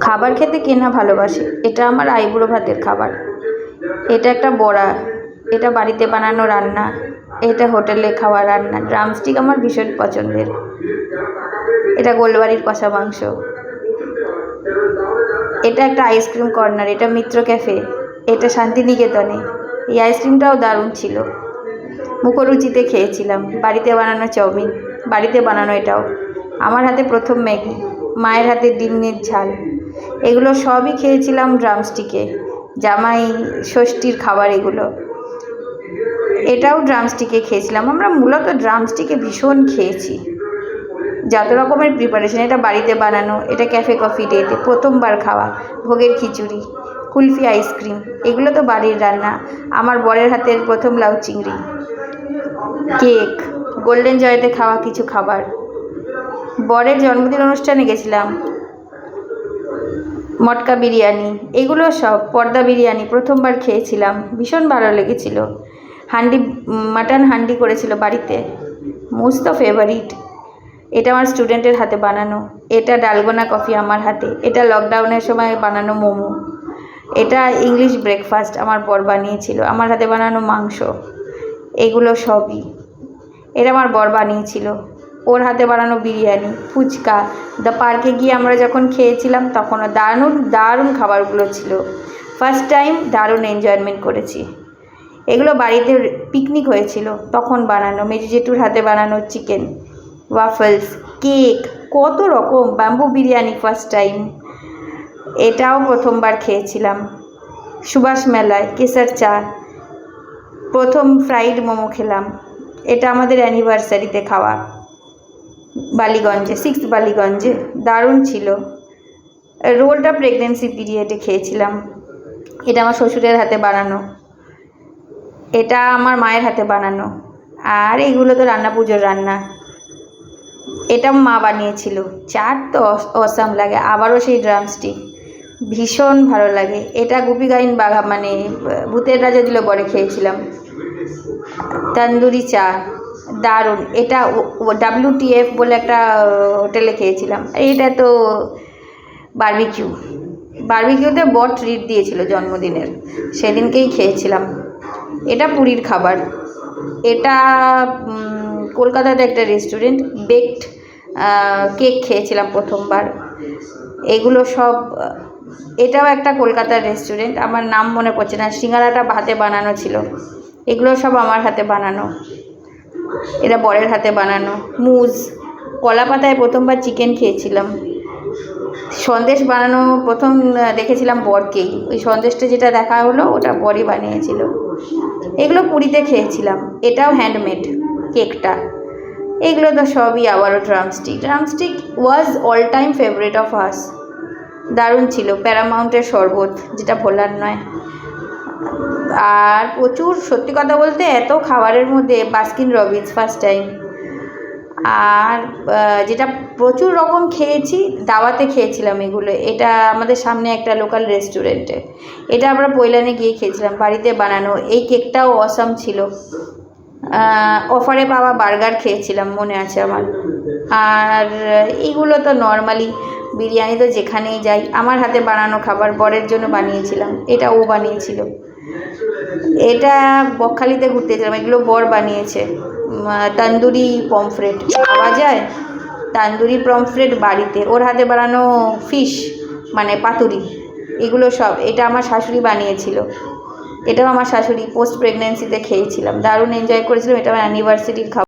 খাবার খেতে কে না ভালোবাসে। এটা আমার আইবুড়ো ভাতের খাবার। এটা একটা বড়া, এটা বাড়িতে বানানো রান্না, এটা হোটেলে খাওয়া রান্না। ড্রামস্টিক আমার ভীষণ পছন্দের। এটা গোলবাড়ির কষা মাংস। এটা একটা আইসক্রিম কর্নার, এটা মিত্র ক্যাফে, এটা শান্তিনিকেতনে। এই আইসক্রিমটাও দারুণ ছিল, মুখরুচিতে খেয়েছিলাম। বাড়িতে বানানো চাউমিন, বাড়িতে বানানো এটাও। আমার হাতে প্রথম ম্যাগি, মায়ের হাতে ডিমের ঝাল, এগুলো সবই খেয়েছিলাম ড্রামস্টিকে। জামাই ষষ্ঠীর খাবার এগুলো, এটাও ড্রামস্টিকে খেয়েছিলাম। আমরা মূলত ড্রামস্টিকে ভীষণ খেয়েছি, যত রকমের প্রিপারেশন। এটা বাড়িতে বানানো, এটা ক্যাফে কফি ডেতে প্রথমবার খাওয়া। ভোগের খিচুড়ি, কুলফি আইসক্রিম, এগুলো তো বাড়ির রান্না। আমার বরের হাতের প্রথম লাউ চিংড়ি, কেক, গোল্ডেন জয়েতে খাওয়া কিছু খাবার। বরের জন্মদিন অনুষ্ঠানে গেছিলাম, মটকা বিরিয়ানি, এগুলো সব। পর্দা বিরিয়ানি প্রথমবার খেয়েছিলাম, ভীষণ ভালো লেগেছিল। হান্ডি, মাটন হান্ডি করেছিল বাড়িতে, মোস্ট ফেভারিট। এটা আমার স্টুডেন্টের হাতে বানানো। এটা ডালগোনা কফি আমার হাতে। এটা লকডাউনের সময় বানানো মোমো। এটা ইংলিশ ব্রেকফাস্ট আমার বর বানিয়েছিল, আমার হাতে বানানো মাংস। এগুলো সবই এটা আমার বর বানিয়েছিল, ওর হাতে বানানো বিরিয়ানি, ফুচকা। দ্য পার্কে গিয়ে আমরা যখন খেয়েছিলাম তখনও দারুণ দারুণ খাবারগুলো ছিল। ফার্স্ট টাইম দারুণ এনজয়মেন্ট করেছি। এগুলো বাড়িতে পিকনিক হয়েছিল তখন বানানো, মেজো জেঠুর হাতে বানানো চিকেন, ওয়াফলস, কেক, কত রকম। ব্যাম্বু বিরিয়ানি ফার্স্ট টাইম, এটাও প্রথমবার খেয়েছিলাম। সুভাষ মেলায় কেসার চা, প্রথম ফ্রাইড মোমো খেলাম। এটা আমাদের অ্যানিভার্সারিতে খাওয়া, বালিগঞ্জে, 6 বালিগঞ্জে, দারুণ ছিল। রোলটা প্রেগনেন্সি পিরিয়ডে খেয়েছিলাম। এটা আমার শ্বশুরের হাতে বানানো, এটা আমার মায়ের হাতে বানানো। আর এগুলো তো রান্না, পুজোর রান্না। এটা মা বানিয়েছিল। চাট তো অসাম লাগে। আবারও সেই ড্রামস্টিক, ভীষণ ভালো লাগে। এটা গুপি গাইন বাঘা, মানে ভূতের রাজা দিল বরে খেয়েছিলাম। তন্দুরি চা দারুণ। এটা WTF বলে একটা হোটেলে খেয়েছিলাম। এটা তো বারবিকিউ, বারবিকিউতে বর ট্রিট দিয়েছিল জন্মদিনের, সেদিনকেই খেয়েছিলাম। এটা পুরীর খাবার। এটা কলকাতাতে একটা রেস্টুরেন্ট, বেকড কেক খেয়েছিলাম প্রথমবার। এগুলো সব, এটাও একটা কলকাতার রেস্টুরেন্ট, আমার নাম মনে পড়ছে না। সিঙ্গারাটা হাতে বানানো ছিল। এগুলো সব আমার হাতে বানানো, এটা বরের হাতে বানানো। মুজ, কলা পাতায় প্রথমবার চিকেন খেয়েছিলাম। সন্দেশ বানানো প্রথম দেখেছিলাম বরকেই, ওই সন্দেশটা যেটা দেখা হলো ওটা বরই বানিয়েছিল। এগুলো পুরীতে খেয়েছিলাম। এটাও হ্যান্ডমেড কেকটা। এগুলো তো সবই আবারও drumstick. Drumstick was all time favourite of us. দারুণ ছিল। প্যারামাউন্টের শরবত, যেটা ভোলার নয়। আর প্রচুর, সত্যি কথা বলতে এত খাবারের মধ্যে বাস্কিন রবিন্স ফার্স্ট টাইম। আর যেটা প্রচুর রকম খেয়েছি, দাওয়াতে খেয়েছিলাম এগুলো। এটা আমাদের সামনে একটা লোকাল রেস্টুরেন্টে, এটা আমরা পৈলানে গিয়ে খেয়েছিলাম, বাড়িতে বানানো। এই কেকটাও অসাম ছিল। অফারে পাওয়া বার্গার খেয়েছিলাম, মনে আছে আমার। আর এইগুলো তো নর্মালি, বিরিয়ানি তো যেখানেই যাই। আমার হাতে বানানো খাবার বরের জন্য বানিয়েছিলাম, এটা ও বানিয়েছিল। এটা বকখালিতে ঘুরতে গেছিলাম, এগুলো বর বানিয়েছে। তন্দুরি পমফ্রেট, পাওয়া যায় তন্দুরি পমফ্রেট বাড়িতে, ওর হাতে বানানো ফিশ, মানে পাতুরি, এগুলো সব। এটা আমার শাশুড়ি বানিয়েছিল, এটাও আমার শাশুড়ি পোস্ট প্রেগনেন্সিতে খেয়েছিলাম, দারুণ এনজয় করেছিলাম। এটা আমার অ্যানিভার্সারির খাবার।